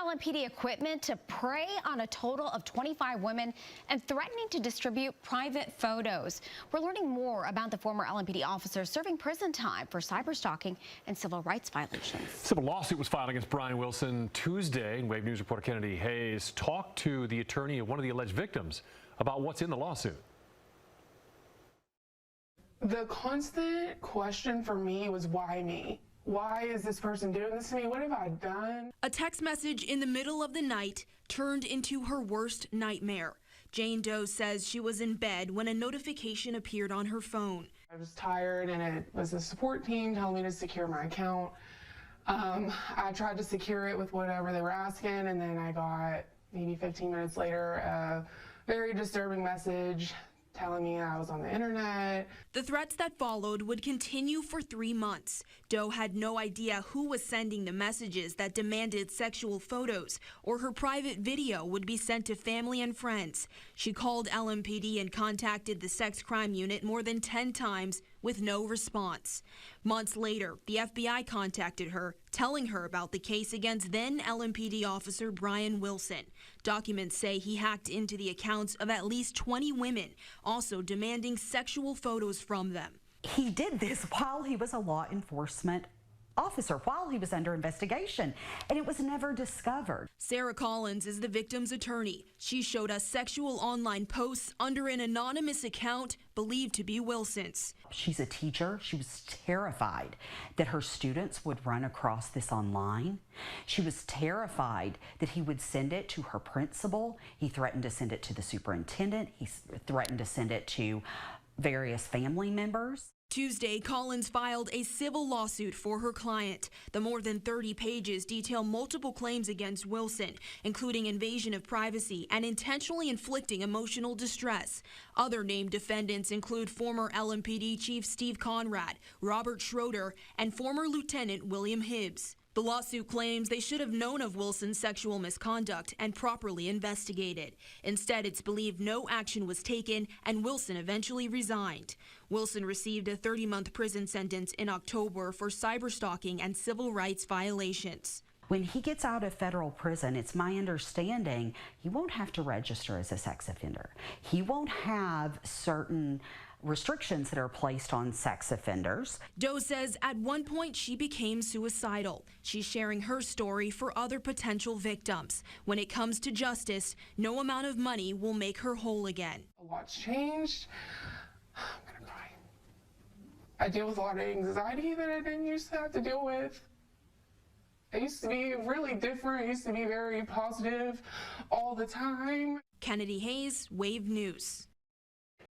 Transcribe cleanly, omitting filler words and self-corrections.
LMPD equipment to prey on a total of 25 women and threatening to distribute private photos. We're learning more about the former LMPD officer serving prison time for cyberstalking and civil rights violations. Civil lawsuit was filed against Bryan Wilson Tuesday. Wave News reporter Kennedy Hayes talked to the attorney of one of the alleged victims about what's in the lawsuit. The constant question for me was, why me? Why is this person doing this to me? What have I done? A text message in the middle of the night turned into her worst nightmare. Jane Doe says she was in bed when a notification appeared on her phone. I was tired and it was the support team telling me to secure my account. I tried to secure it with whatever they were asking, and then I got maybe 15 minutes later a very disturbing message telling me I was on the internet. The threats that followed would continue for 3 months. Doe had no idea who was sending the messages that demanded sexual photos, or her private video would be sent to family and friends. She called LMPD and contacted the sex crime unit more than 10 times with no response. Months later, the FBI contacted her, telling her about the case against then LMPD Officer Bryan Wilson. Documents say he hacked into the accounts of at least 20 women, also demanding sexual photos from them. He did this while he was a law enforcement officer, while he was under investigation, and it was never discovered. Sarah Collins is the victim's attorney. She showed us sexual online posts under an anonymous account believed to be Wilson's. She's a teacher. She was terrified that her students would run across this online. She was terrified that he would send it to her principal. He threatened to send it to the superintendent. He threatened to send it to various family members. Tuesday, Collins filed a civil lawsuit for her client. The more than 30 pages detail multiple claims against Wilson, including invasion of privacy and intentionally inflicting emotional distress. Other named defendants include former LMPD Chief Steve Conrad, Robert Schroeder, and former Lieutenant William Hibbs. The lawsuit claims they should have known of Wilson's sexual misconduct and properly investigated. Instead, it's believed no action was taken and Wilson eventually resigned. Wilson received a 30-month prison sentence in October for cyberstalking and civil rights violations. When he gets out of federal prison, it's my understanding he won't have to register as a sex offender. He won't have certain restrictions that are placed on sex offenders. Doe says at one point she became suicidal. She's sharing her story for other potential victims. When it comes to justice, no amount of money will make her whole again. A lot's changed. I'm gonna cry. I deal with a lot of anxiety that I didn't used to have to deal with. I used to be really different. I used to be very positive all the time. Kennedy Hayes, Wave News.